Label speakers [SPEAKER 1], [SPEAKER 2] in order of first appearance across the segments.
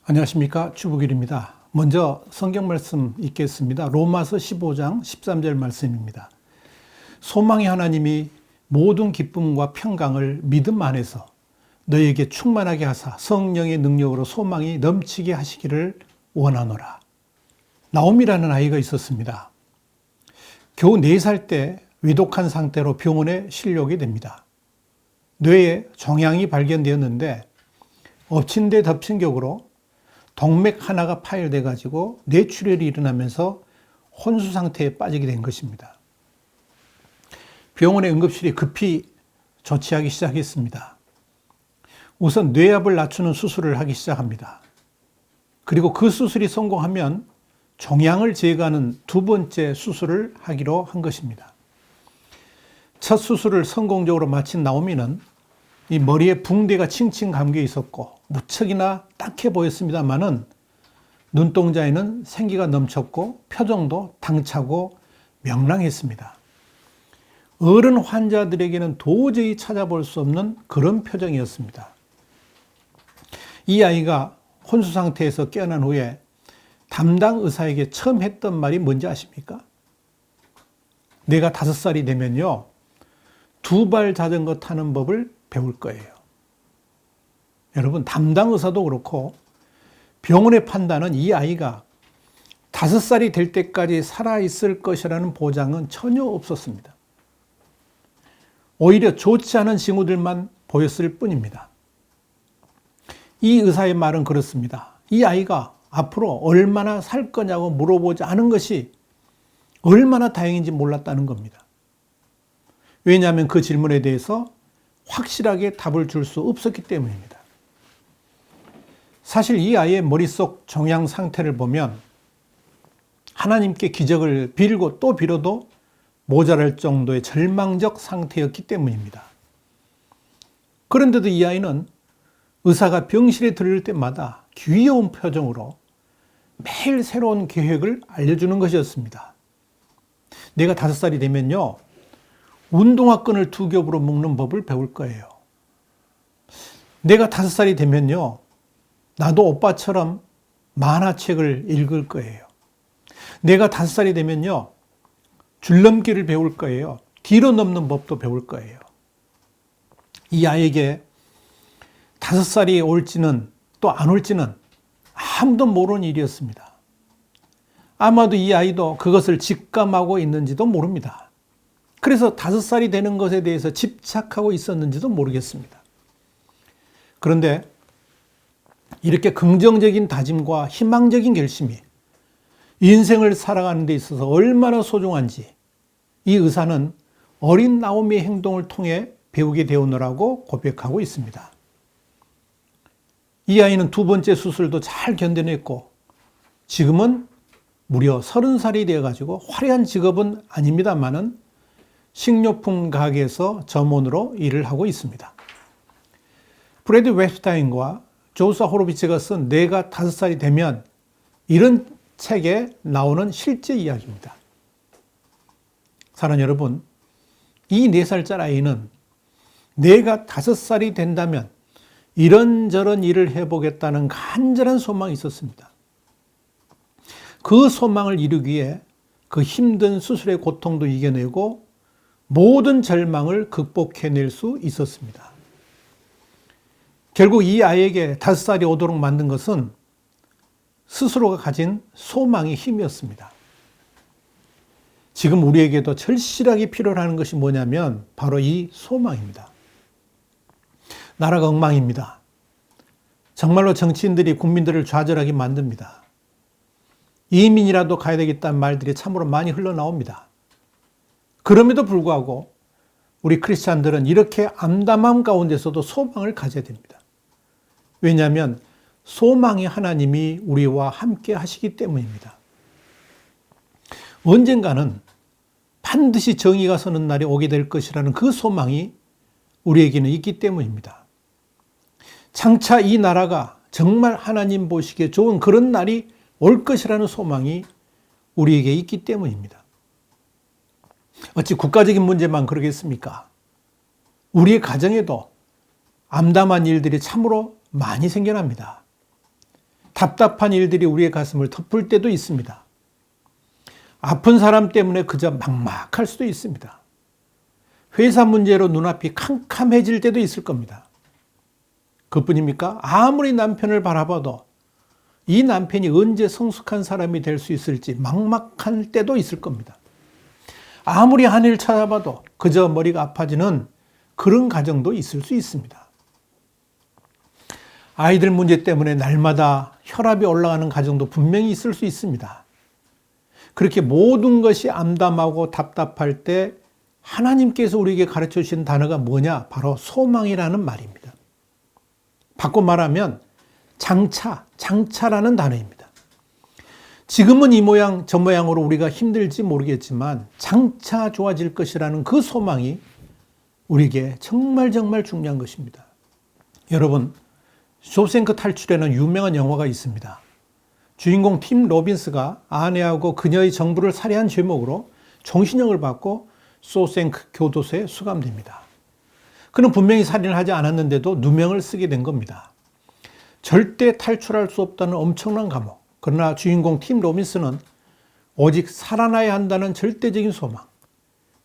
[SPEAKER 1] 안녕하십니까, 주부길입니다. 먼저 성경 말씀 읽겠습니다. 로마서 15장 13절 말씀입니다. 소망의 하나님이 모든 기쁨과 평강을 믿음 안에서 너에게 충만하게 하사 성령의 능력으로 소망이 넘치게 하시기를 원하노라. 나옴이라는 아이가 있었습니다. 겨우 4살 때 위독한 상태로 병원에 실려오게 됩니다. 뇌에 종양이 발견되었는데 엎친 데 덮친 격으로 동맥 하나가 파열돼 가지고 뇌출혈이 일어나면서 혼수 상태에 빠지게 된 것입니다. 병원의 응급실이 급히 조치하기 시작했습니다. 우선 뇌압을 낮추는 수술을 하기 시작합니다. 그리고 그 수술이 성공하면 종양을 제거하는 두 번째 수술을 하기로 한 것입니다. 첫 수술을 성공적으로 마친 나오미는 이 머리에 붕대가 칭칭 감겨 있었고 무척이나 딱해 보였습니다마는 눈동자에는 생기가 넘쳤고 표정도 당차고 명랑했습니다. 어른 환자들에게는 도저히 찾아볼 수 없는 그런 표정이었습니다. 이 아이가 혼수 상태에서 깨어난 후에 담당 의사에게 처음 했던 말이 뭔지 아십니까? 내가 5살이 되면요, 2발 자전거 타는 법을 배울 거예요. 여러분, 담당 의사도 그렇고 병원의 판단은 이 아이가 5살이 될 때까지 살아있을 것이라는 보장은 전혀 없었습니다. 오히려 좋지 않은 징후들만 보였을 뿐입니다. 이 의사의 말은 그렇습니다. 이 아이가 앞으로 얼마나 살 거냐고 물어보지 않은 것이 얼마나 다행인지 몰랐다는 겁니다. 왜냐하면 그 질문에 대해서 확실하게 답을 줄 수 없었기 때문입니다. 사실 이 아이의 머릿속 종양 상태를 보면 하나님께 기적을 빌고 또 빌어도 모자랄 정도의 절망적 상태였기 때문입니다. 그런데도 이 아이는 의사가 병실에 들을 때마다 귀여운 표정으로 매일 새로운 계획을 알려주는 것이었습니다. 내가 5살이 되면요, 운동화 끈을 2겹으로 묶는 법을 배울 거예요. 내가 5살이 되면요, 나도 오빠처럼 만화책을 읽을 거예요. 내가 5살이 되면요, 줄넘기를 배울 거예요. 뒤로 넘는 법도 배울 거예요. 이 아이에게 5살이 올지는 또 안 올지는 아무도 모르는 일이었습니다. 아마도 이 아이도 그것을 직감하고 있는지도 모릅니다. 그래서 5살이 되는 것에 대해서 집착하고 있었는지도 모르겠습니다. 그런데 이렇게 긍정적인 다짐과 희망적인 결심이 인생을 살아가는 데 있어서 얼마나 소중한지 이 의사는 어린 나오미의 행동을 통해 배우게 되었노라고 고백하고 있습니다. 이 아이는 2번째 수술도 잘 견뎌냈고 지금은 무려 30살이 되어가지고 화려한 직업은 아닙니다만은 식료품 가게에서 점원으로 일을 하고 있습니다. 프레드 웹스타인과 조슈아 호로비츠가 쓴 내가 5살이 되면 이런 책에 나오는 실제 이야기입니다. 사랑하는 여러분, 이 4살짜리 아이는 내가 5살이 된다면 이런저런 일을 해보겠다는 간절한 소망이 있었습니다. 그 소망을 이루기 위해 그 힘든 수술의 고통도 이겨내고 모든 절망을 극복해낼 수 있었습니다. 결국 이 아이에게 5살이 오도록 만든 것은 스스로가 가진 소망의 힘이었습니다. 지금 우리에게도 절실하게 필요로 하는 것이 뭐냐면 바로 이 소망입니다. 나라가 엉망입니다. 정말로 정치인들이 국민들을 좌절하게 만듭니다. 이민이라도 가야 되겠다는 말들이 참으로 많이 흘러나옵니다. 그럼에도 불구하고 우리 크리스찬들은 이렇게 암담함 가운데서도 소망을 가져야 됩니다. 왜냐하면 소망의 하나님이 우리와 함께 하시기 때문입니다. 언젠가는 반드시 정의가 서는 날이 오게 될 것이라는 그 소망이 우리에게는 있기 때문입니다. 장차 이 나라가 정말 하나님 보시기에 좋은 그런 날이 올 것이라는 소망이 우리에게 있기 때문입니다. 어찌 국가적인 문제만 그러겠습니까? 우리의 가정에도 암담한 일들이 참으로 많이 생겨납니다. 답답한 일들이 우리의 가슴을 덮을 때도 있습니다. 아픈 사람 때문에 그저 막막할 수도 있습니다. 회사 문제로 눈앞이 캄캄해질 때도 있을 겁니다. 그뿐입니까? 아무리 남편을 바라봐도 이 남편이 언제 성숙한 사람이 될 수 있을지 막막할 때도 있을 겁니다. 아무리 아내를 찾아봐도 그저 머리가 아파지는 그런 가정도 있을 수 있습니다. 아이들 문제 때문에 날마다 혈압이 올라가는 가정도 분명히 있을 수 있습니다. 그렇게 모든 것이 암담하고 답답할 때 하나님께서 우리에게 가르쳐 주신 단어가 뭐냐? 바로 소망이라는 말입니다. 바꿔 말하면 장차라는 단어입니다. 지금은 이 모양 저 모양으로 우리가 힘들지 모르겠지만 장차 좋아질 것이라는 그 소망이 우리에게 정말 중요한 것입니다. 여러분, 쇼생크 탈출에는 유명한 영화가 있습니다. 주인공 팀 로빈스가 아내하고 그녀의 정부를 살해한 죄목으로 종신형을 받고 쇼생크 교도소에 수감됩니다. 그는 분명히 살인을 하지 않았는데도 누명을 쓰게 된 겁니다. 절대 탈출할 수 없다는 엄청난 감옥. 그러나 주인공 팀 로빈스는 오직 살아나야 한다는 절대적인 소망,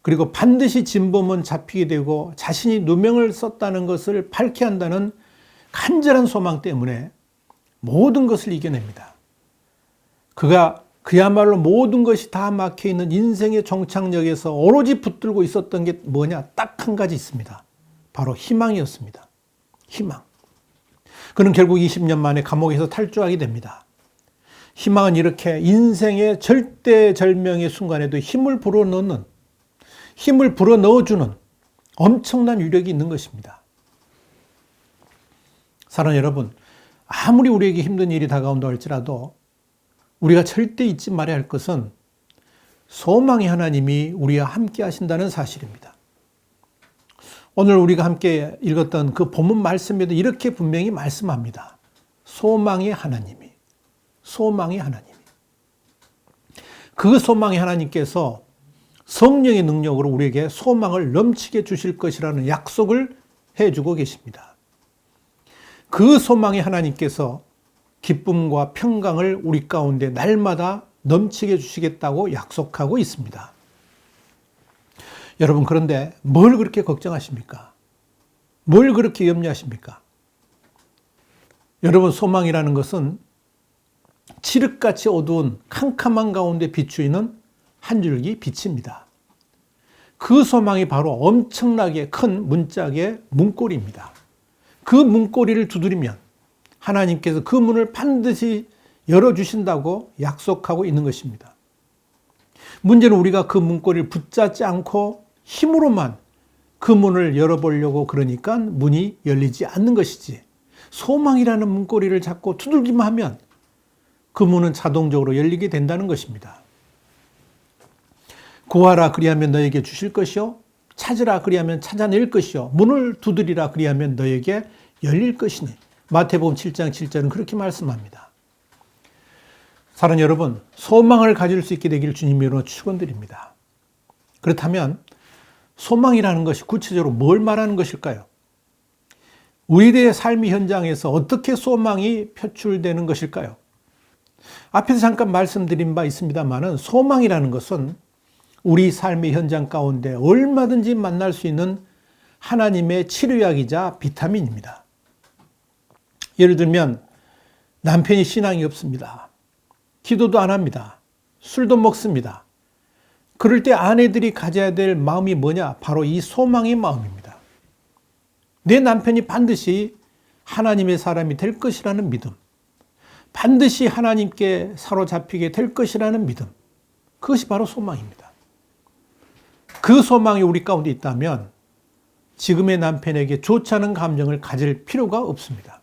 [SPEAKER 1] 그리고 반드시 진범은 잡히게 되고 자신이 누명을 썼다는 것을 밝혀야 한다는 간절한 소망 때문에 모든 것을 이겨냅니다. 그가 그야말로 모든 것이 다 막혀있는 인생의 종착역에서 오로지 붙들고 있었던 게 뭐냐? 딱 한 가지 있습니다. 바로 희망이었습니다. 희망. 그는 결국 20년 만에 감옥에서 탈주하게 됩니다. 희망은 이렇게 인생의 절대절명의 순간에도 힘을 불어넣어주는 엄청난 위력이 있는 것입니다. 사랑하는 여러분, 아무리 우리에게 힘든 일이 다가온다 할지라도 우리가 절대 잊지 말아야 할 것은 소망의 하나님이 우리와 함께 하신다는 사실입니다. 오늘 우리가 함께 읽었던 그 본문 말씀에도 이렇게 분명히 말씀합니다. 소망의 하나님이. 그 소망의 하나님께서 성령의 능력으로 우리에게 소망을 넘치게 주실 것이라는 약속을 해주고 계십니다. 그 소망의 하나님께서 기쁨과 평강을 우리 가운데 날마다 넘치게 주시겠다고 약속하고 있습니다. 여러분, 그런데 뭘 그렇게 걱정하십니까? 뭘 그렇게 염려하십니까? 여러분, 소망이라는 것은 칠흑같이 어두운 캄캄한 가운데 비추이는 한 줄기 빛입니다. 그 소망이 바로 엄청나게 큰 문짝의 문고리입니다. 그 문고리를 두드리면 하나님께서 그 문을 반드시 열어주신다고 약속하고 있는 것입니다. 문제는 우리가 그 문고리를 붙잡지 않고 힘으로만 그 문을 열어보려고 그러니까 문이 열리지 않는 것이지, 소망이라는 문고리를 잡고 두들기만 하면 그 문은 자동적으로 열리게 된다는 것입니다. 구하라 그리하면 너에게 주실 것이요, 찾으라 그리하면 찾아낼 것이요, 문을 두드리라 그리하면 너에게 열릴 것이니. 마태복음 7장 7절은 그렇게 말씀합니다. 사랑하는 여러분, 소망을 가질 수 있게 되기를 주님으로 축원드립니다. 그렇다면 소망이라는 것이 구체적으로 뭘 말하는 것일까요? 우리들의 삶의 현장에서 어떻게 소망이 표출되는 것일까요? 앞에서 잠깐 말씀드린 바 있습니다만은 소망이라는 것은 우리 삶의 현장 가운데 얼마든지 만날 수 있는 하나님의 치료약이자 비타민입니다. 예를 들면 남편이 신앙이 없습니다. 기도도 안 합니다. 술도 먹습니다. 그럴 때 아내들이 가져야 될 마음이 뭐냐? 바로 이 소망의 마음입니다. 내 남편이 반드시 하나님의 사람이 될 것이라는 믿음, 반드시 하나님께 사로잡히게 될 것이라는 믿음, 그것이 바로 소망입니다. 그 소망이 우리 가운데 있다면 지금의 남편에게 좋지 않은 감정을 가질 필요가 없습니다.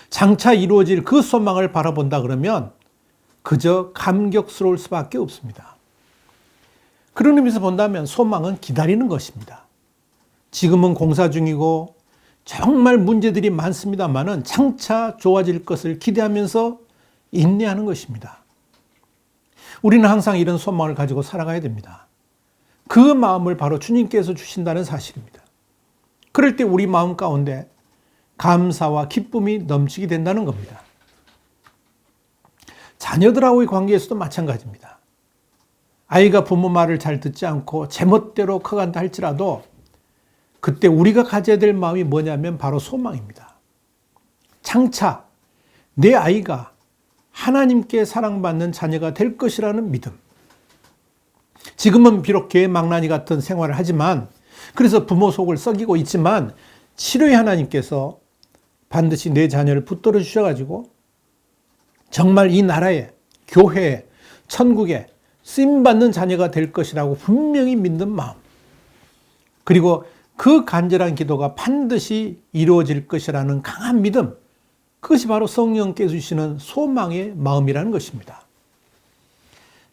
[SPEAKER 1] 장차 이루어질 그 소망을 바라본다 그러면 그저 감격스러울 수밖에 없습니다. 그런 의미에서 본다면 소망은 기다리는 것입니다. 지금은 공사 중이고 정말 문제들이 많습니다만은 장차 좋아질 것을 기대하면서 인내하는 것입니다. 우리는 항상 이런 소망을 가지고 살아가야 됩니다. 그 마음을 바로 주님께서 주신다는 사실입니다. 그럴 때 우리 마음 가운데 감사와 기쁨이 넘치게 된다는 겁니다. 자녀들하고의 관계에서도 마찬가지입니다. 아이가 부모 말을 잘 듣지 않고 제멋대로 커간다 할지라도 그때 우리가 가져야 될 마음이 뭐냐면 바로 소망입니다. 장차 내 아이가 하나님께 사랑받는 자녀가 될 것이라는 믿음. 지금은 비록 개망나니 같은 생활을 하지만 그래서 부모 속을 썩이고 있지만 치료의 하나님께서 반드시 내 자녀를 붙들어 주셔가지고 정말 이 나라에, 교회에, 천국에 쓰임받는 자녀가 될 것이라고 분명히 믿는 마음. 그리고 그 간절한 기도가 반드시 이루어질 것이라는 강한 믿음. 그것이 바로 성령께서 주시는 소망의 마음이라는 것입니다.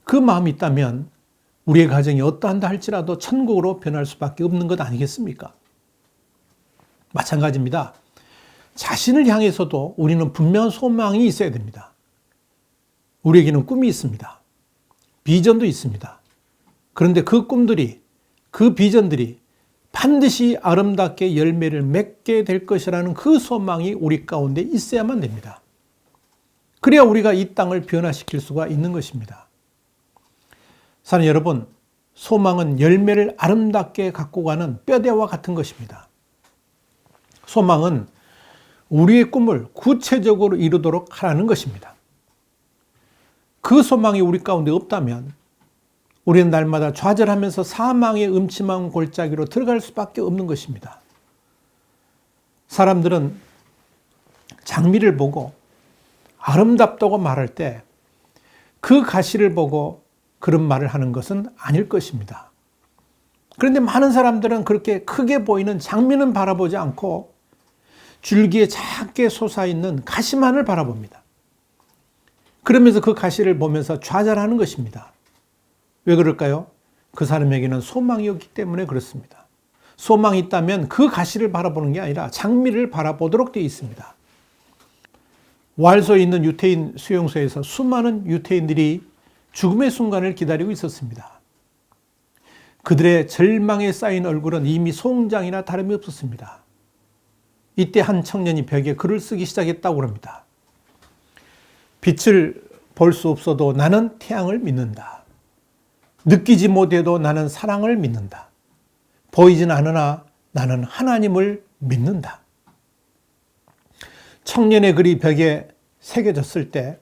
[SPEAKER 1] 그 마음이 있다면 우리의 가정이 어떠한다 할지라도 천국으로 변할 수밖에 없는 것 아니겠습니까? 마찬가지입니다. 자신을 향해서도 우리는 분명한 소망이 있어야 됩니다. 우리에게는 꿈이 있습니다. 비전도 있습니다. 그런데 그 꿈들이, 그 비전들이 반드시 아름답게 열매를 맺게 될 것이라는 그 소망이 우리 가운데 있어야만 됩니다. 그래야 우리가 이 땅을 변화시킬 수가 있는 것입니다. 사랑하는 여러분, 소망은 열매를 아름답게 갖고 가는 뼈대와 같은 것입니다. 소망은 우리의 꿈을 구체적으로 이루도록 하라는 것입니다. 그 소망이 우리 가운데 없다면 우리는 날마다 좌절하면서 사망의 음침한 골짜기로 들어갈 수밖에 없는 것입니다. 사람들은 장미를 보고 아름답다고 말할 때 그 가시를 보고 그런 말을 하는 것은 아닐 것입니다. 그런데 많은 사람들은 그렇게 크게 보이는 장미는 바라보지 않고 줄기에 작게 솟아있는 가시만을 바라봅니다. 그러면서 그 가시를 보면서 좌절하는 것입니다. 왜 그럴까요? 그 사람에게는 소망이 없기 때문에 그렇습니다. 소망이 있다면 그 가시를 바라보는 게 아니라 장미를 바라보도록 되어 있습니다. 왈소에 있는 유태인 수용소에서 수많은 유태인들이 죽음의 순간을 기다리고 있었습니다. 그들의 절망에 쌓인 얼굴은 이미 송장이나 다름이 없었습니다. 이때 한 청년이 벽에 글을 쓰기 시작했다고 합니다. 빛을 볼 수 없어도 나는 태양을 믿는다. 느끼지 못해도 나는 사랑을 믿는다. 보이진 않으나 나는 하나님을 믿는다. 청년의 글이 벽에 새겨졌을 때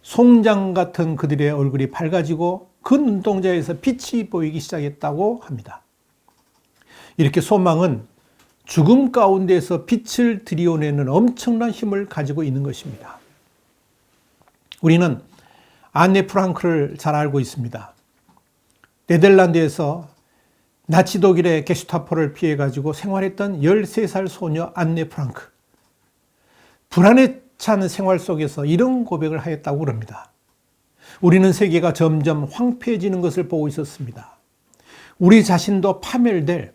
[SPEAKER 1] 송장 같은 그들의 얼굴이 밝아지고 그 눈동자에서 빛이 보이기 시작했다고 합니다. 이렇게 소망은 죽음 가운데서 빛을 들이어내는 엄청난 힘을 가지고 있는 것입니다. 우리는 안네 프랑크를 잘 알고 있습니다. 네덜란드에서 나치 독일의 게슈타포를 피해가지고 생활했던 13살 소녀 안네 프랑크. 불안에 찬 생활 속에서 이런 고백을 하였다고 합니다. 우리는 세계가 점점 황폐해지는 것을 보고 있었습니다. 우리 자신도 파멸될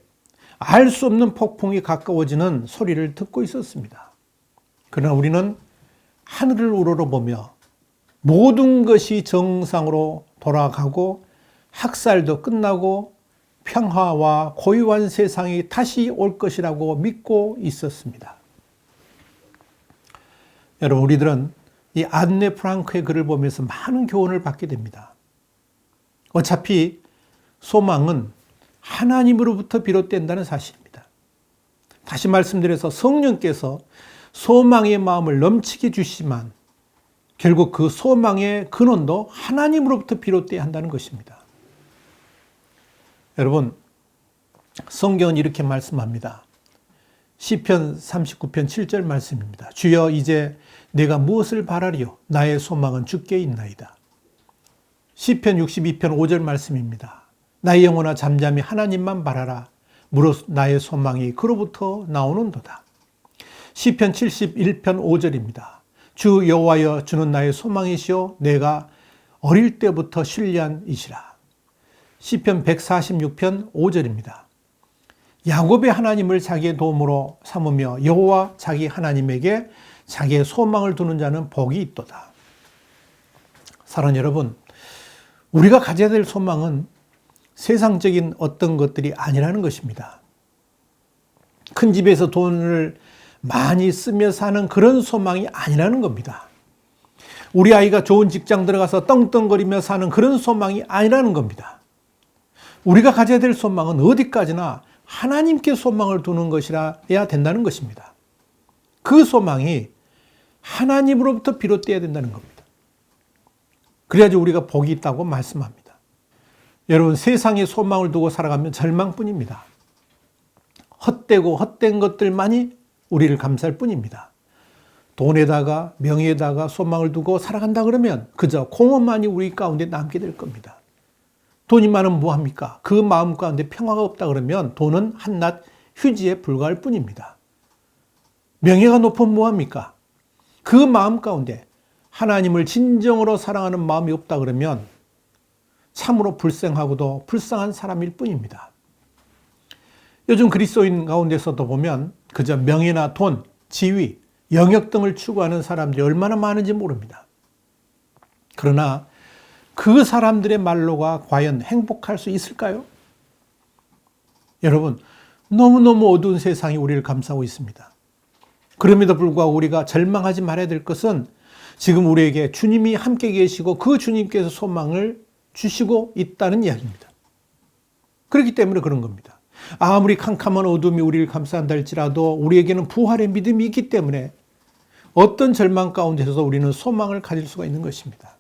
[SPEAKER 1] 알 수 없는 폭풍이 가까워지는 소리를 듣고 있었습니다. 그러나 우리는 하늘을 우러러보며 모든 것이 정상으로 돌아가고 학살도 끝나고 평화와 고요한 세상이 다시 올 것이라고 믿고 있었습니다. 여러분, 우리들은 이 안네 프랑크의 글을 보면서 많은 교훈을 받게 됩니다. 어차피 소망은 하나님으로부터 비롯된다는 사실입니다. 다시 말씀드려서 성령께서 소망의 마음을 넘치게 주시지만 결국 그 소망의 근원도 하나님으로부터 비롯돼야 한다는 것입니다. 여러분, 성경은 이렇게 말씀합니다. 시편 39편 7절 말씀입니다. 주여, 이제 내가 무엇을 바라리요? 나의 소망은 주께 있나이다. 시편 62편 5절 말씀입니다. 나의 영혼아, 잠잠히 하나님만 바라라. 무릇 나의 소망이 그로부터 나오는도다. 시편 71편 5절입니다. 주 여호와여, 주는 나의 소망이시오. 내가 어릴 때부터 신뢰한 이시라. 시편 146편 5절입니다. 야곱의 하나님을 자기의 도움으로 삼으며 여호와 자기 하나님에게 자기의 소망을 두는 자는 복이 있도다. 사랑하는 여러분, 우리가 가져야 될 소망은 세상적인 어떤 것들이 아니라는 것입니다. 큰 집에서 돈을 많이 쓰며 사는 그런 소망이 아니라는 겁니다. 우리 아이가 좋은 직장 들어가서 떵떵거리며 사는 그런 소망이 아니라는 겁니다. 우리가 가져야 될 소망은 어디까지나 하나님께 소망을 두는 것이라야 된다는 것입니다. 그 소망이 하나님으로부터 비롯되어야 된다는 겁니다. 그래야지 우리가 복이 있다고 말씀합니다. 여러분, 세상에 소망을 두고 살아가면 절망뿐입니다. 헛되고 헛된 것들만이 우리를 감쌀 뿐입니다. 돈에다가 명예에다가 소망을 두고 살아간다 그러면 그저 공허만이 우리 가운데 남게 될 겁니다. 돈이 많으면 뭐합니까? 그 마음 가운데 평화가 없다 그러면 돈은 한낱 휴지에 불과할 뿐입니다. 명예가 높으면 뭐합니까? 그 마음 가운데 하나님을 진정으로 사랑하는 마음이 없다 그러면 참으로 불쌍하고도 불쌍한 사람일 뿐입니다. 요즘 그리스도인 가운데서도 보면 그저 명예나 돈, 지위, 영역 등을 추구하는 사람들이 얼마나 많은지 모릅니다. 그러나 그 사람들의 말로가 과연 행복할 수 있을까요? 여러분, 너무너무 어두운 세상이 우리를 감싸고 있습니다. 그럼에도 불구하고 우리가 절망하지 말아야 될 것은 지금 우리에게 주님이 함께 계시고 그 주님께서 소망을 주시고 있다는 이야기입니다. 그렇기 때문에 그런 겁니다. 아무리 캄캄한 어둠이 우리를 감싸한다 할지라도 우리에게는 부활의 믿음이 있기 때문에 어떤 절망 가운데서도 우리는 소망을 가질 수가 있는 것입니다.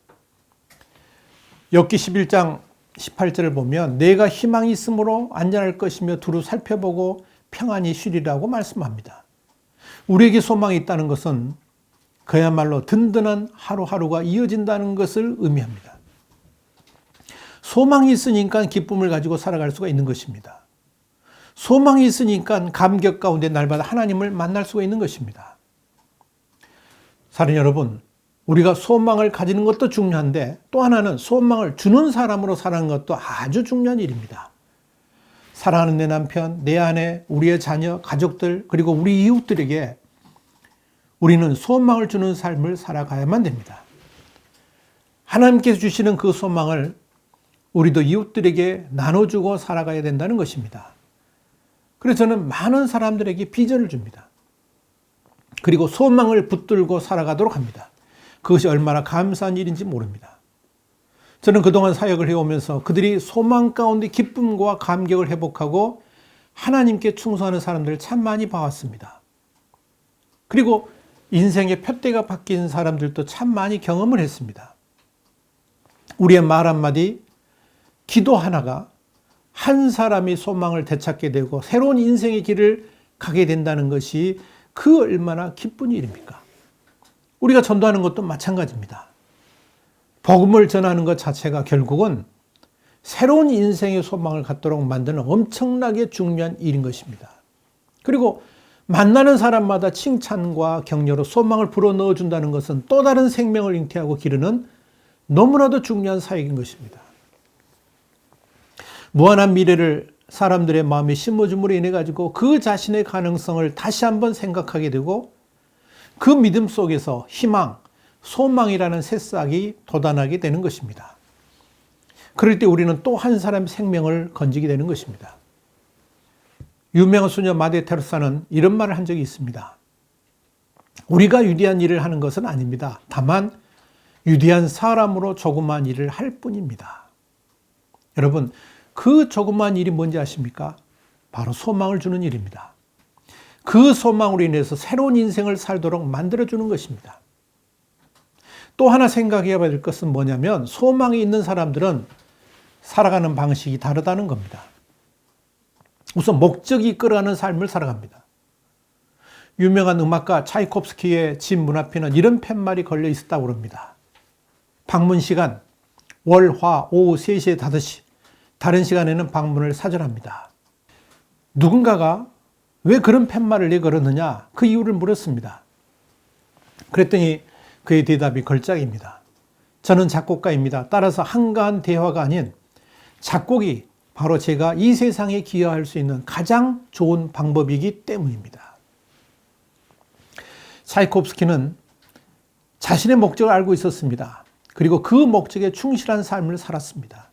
[SPEAKER 1] 욥기 11장 18절을 보면 내가 희망이 있으므로 안전할 것이며 두루 살펴보고 평안히 쉬리라고 말씀합니다. 우리에게 소망이 있다는 것은 그야말로 든든한 하루하루가 이어진다는 것을 의미합니다. 소망이 있으니까 기쁨을 가지고 살아갈 수가 있는 것입니다. 소망이 있으니까 감격 가운데 날마다 하나님을 만날 수가 있는 것입니다. 사랑하는 여러분, 우리가 소망을 가지는 것도 중요한데 또 하나는 소망을 주는 사람으로 사는 것도 아주 중요한 일입니다. 사랑하는 내 남편, 내 아내, 우리의 자녀, 가족들, 그리고 우리 이웃들에게 우리는 소망을 주는 삶을 살아가야만 됩니다. 하나님께서 주시는 그 소망을 우리도 이웃들에게 나눠주고 살아가야 된다는 것입니다. 그래서 저는 많은 사람들에게 비전을 줍니다. 그리고 소망을 붙들고 살아가도록 합니다. 그것이 얼마나 감사한 일인지 모릅니다. 저는 그동안 사역을 해오면서 그들이 소망 가운데 기쁨과 감격을 회복하고 하나님께 충성하는 사람들을 참 많이 봐왔습니다. 그리고 인생의 푯대가 바뀐 사람들도 참 많이 경험을 했습니다. 우리의 말 한마디, 기도 하나가 한 사람이 소망을 되찾게 되고 새로운 인생의 길을 가게 된다는 것이 그 얼마나 기쁜 일입니까? 우리가 전도하는 것도 마찬가지입니다. 복음을 전하는 것 자체가 결국은 새로운 인생의 소망을 갖도록 만드는 엄청나게 중요한 일인 것입니다. 그리고 만나는 사람마다 칭찬과 격려로 소망을 불어넣어 준다는 것은 또 다른 생명을 잉태하고 기르는 너무나도 중요한 사역인 것입니다. 무한한 미래를 사람들의 마음에 심어줌으로 인해 가지고 그 자신의 가능성을 다시 한번 생각하게 되고 그 믿음 속에서 희망, 소망이라는 새싹이 돋아나게 되는 것입니다. 그럴 때 우리는 또 한 사람의 생명을 건지게 되는 것입니다. 유명한 수녀 마대 테레사는 이런 말을 한 적이 있습니다. 우리가 위대한 일을 하는 것은 아닙니다. 다만 위대한 사람으로 조그마한 일을 할 뿐입니다. 여러분, 그 조그마한 일이 뭔지 아십니까? 바로 소망을 주는 일입니다. 그 소망으로 인해서 새로운 인생을 살도록 만들어주는 것입니다. 또 하나 생각해야 될 것은 뭐냐면 소망이 있는 사람들은 살아가는 방식이 다르다는 겁니다. 우선 목적이 이끌어가는 삶을 살아갑니다. 유명한 음악가 차이콥스키의 집 문 앞에는 이런 팻말이 걸려 있었다고 합니다. 방문 시간 월, 화, 오후 3시에 5시, 다른 시간에는 방문을 사절합니다. 누군가가 왜 그런 팻말을 내걸었느냐 그 이유를 물었습니다. 그랬더니 그의 대답이 걸작입니다. 저는 작곡가입니다. 따라서 한가한 대화가 아닌 작곡이 바로 제가 이 세상에 기여할 수 있는 가장 좋은 방법이기 때문입니다. 차이콥스키는 자신의 목적을 알고 있었습니다. 그리고 그 목적에 충실한 삶을 살았습니다.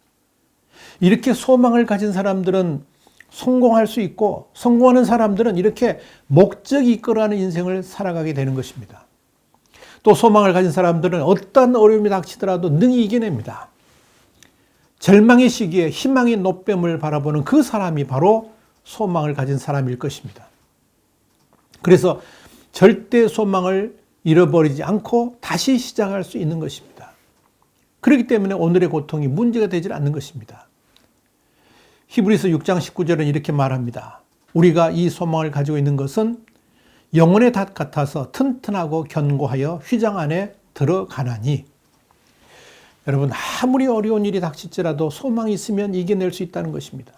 [SPEAKER 1] 이렇게 소망을 가진 사람들은 성공할 수 있고 성공하는 사람들은 이렇게 목적이 이끌어가는 인생을 살아가게 되는 것입니다. 또 소망을 가진 사람들은 어떤 어려움이 닥치더라도 능히 이겨냅니다. 절망의 시기에 희망의 노뱀을 바라보는 그 사람이 바로 소망을 가진 사람일 것입니다. 그래서 절대 소망을 잃어버리지 않고 다시 시작할 수 있는 것입니다. 그렇기 때문에 오늘의 고통이 문제가 되질 않는 것입니다. 히브리서 6장 19절은 이렇게 말합니다. 우리가 이 소망을 가지고 있는 것은 영혼의 닷 같아서 튼튼하고 견고하여 휘장 안에 들어가나니. 여러분, 아무리 어려운 일이 닥칠지라도 소망이 있으면 이겨낼 수 있다는 것입니다.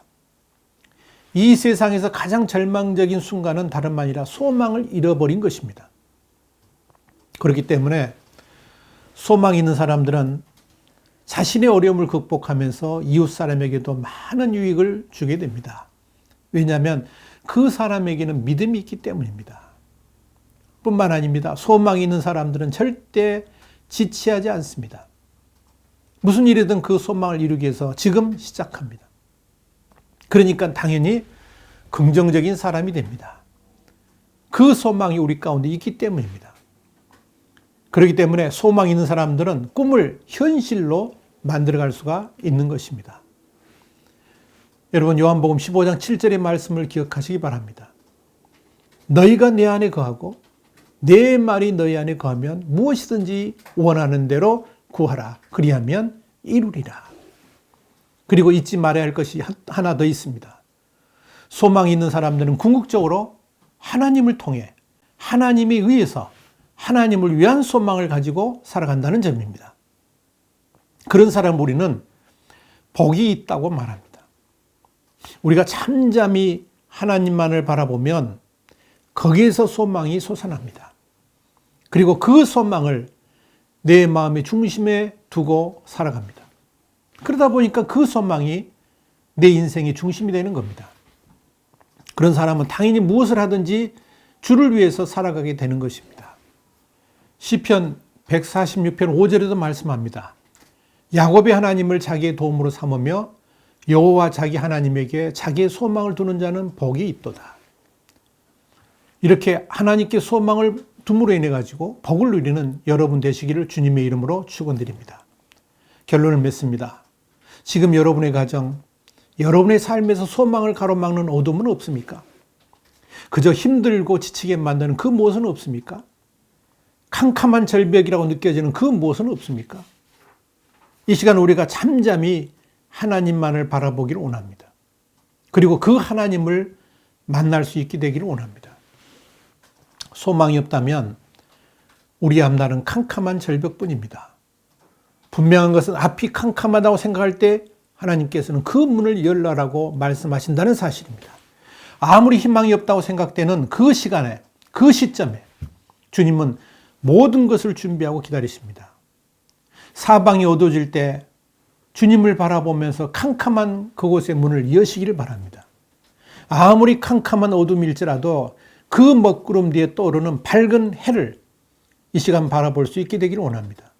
[SPEAKER 1] 이 세상에서 가장 절망적인 순간은 다름 아니라 소망을 잃어버린 것입니다. 그렇기 때문에 소망이 있는 사람들은 자신의 어려움을 극복하면서 이웃 사람에게도 많은 유익을 주게 됩니다. 왜냐하면 그 사람에게는 믿음이 있기 때문입니다. 뿐만 아닙니다. 소망이 있는 사람들은 절대 지체하지 않습니다. 무슨 일이든 그 소망을 이루기 위해서 지금 시작합니다. 그러니까 당연히 긍정적인 사람이 됩니다. 그 소망이 우리 가운데 있기 때문입니다. 그렇기 때문에 소망이 있는 사람들은 꿈을 현실로 만들어갈 수가 있는 것입니다. 여러분, 요한복음 15장 7절의 말씀을 기억하시기 바랍니다. 너희가 내 안에 거하고 내 말이 너희 안에 거하면 무엇이든지 원하는 대로 구하라. 그리하면 이루리라. 그리고 잊지 말아야 할 것이 하나 더 있습니다. 소망이 있는 사람들은 궁극적으로 하나님을 통해 하나님에 의해서 하나님을 위한 소망을 가지고 살아간다는 점입니다. 그런 사람 우리는 복이 있다고 말합니다. 우리가 잠잠히 하나님만을 바라보면 거기에서 소망이 솟아납니다. 그리고 그 소망을 내 마음의 중심에 두고 살아갑니다. 그러다 보니까 그 소망이 내 인생의 중심이 되는 겁니다. 그런 사람은 당연히 무엇을 하든지 주를 위해서 살아가게 되는 것입니다. 시편 146편 5절에도 말씀합니다. 야곱의 하나님을 자기의 도움으로 삼으며 여호와 자기 하나님에게 자기의 소망을 두는 자는 복이 있도다. 이렇게 하나님께 소망을 둠으로 인해 가지고 복을 누리는 여러분 되시기를 주님의 이름으로 축원드립니다. 결론을 맺습니다. 지금 여러분의 가정, 여러분의 삶에서 소망을 가로막는 어둠은 없습니까? 그저 힘들고 지치게 만드는 그 무엇은 없습니까? 캄캄한 절벽이라고 느껴지는 그 무엇은 없습니까? 이 시간 우리가 잠잠히 하나님만을 바라보기를 원합니다. 그리고 그 하나님을 만날 수 있게 되기를 원합니다. 소망이 없다면 우리 앞날은 캄캄한 절벽뿐입니다. 분명한 것은 앞이 캄캄하다고 생각할 때 하나님께서는 그 문을 열라라고 말씀하신다는 사실입니다. 아무리 희망이 없다고 생각되는 그 시간에, 그 시점에 주님은 모든 것을 준비하고 기다리십니다. 사방이 어두워질 때 주님을 바라보면서 캄캄한 그곳의 문을 여시기를 바랍니다. 아무리 캄캄한 어둠일지라도 그 먹구름 뒤에 떠오르는 밝은 해를 이 시간 바라볼 수 있게 되기를 원합니다.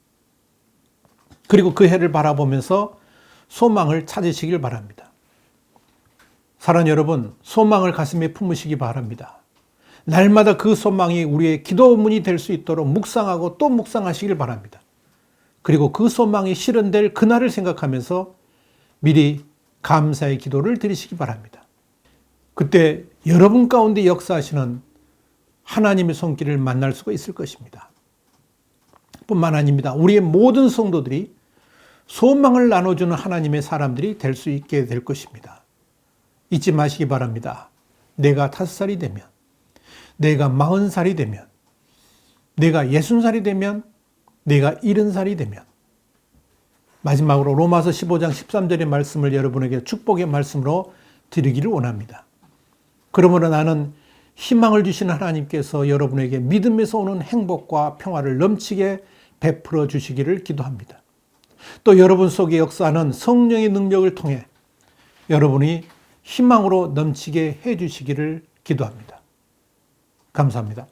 [SPEAKER 1] 그리고 그 해를 바라보면서 소망을 찾으시길 바랍니다. 사랑하는 여러분, 소망을 가슴에 품으시기 바랍니다. 날마다 그 소망이 우리의 기도문이 될 수 있도록 묵상하고 또 묵상하시길 바랍니다. 그리고 그 소망이 실현될 그날을 생각하면서 미리 감사의 기도를 드리시기 바랍니다. 그때 여러분 가운데 역사하시는 하나님의 손길을 만날 수가 있을 것입니다. 뿐만 아닙니다. 우리의 모든 성도들이 소망을 나눠주는 하나님의 사람들이 될 수 있게 될 것입니다. 잊지 마시기 바랍니다. 내가 5살이 되면, 내가 40살이 되면, 내가 60살이 되면, 내가 70살이 되면, 마지막으로 로마서 15장 13절의 말씀을 여러분에게 축복의 말씀으로 드리기를 원합니다. 그러므로 나는 희망을 주시는 하나님께서 여러분에게 믿음에서 오는 행복과 평화를 넘치게 베풀어 주시기를 기도합니다. 또 여러분 속에 역사하는 성령의 능력을 통해 여러분이 희망으로 넘치게 해 주시기를 기도합니다. 감사합니다.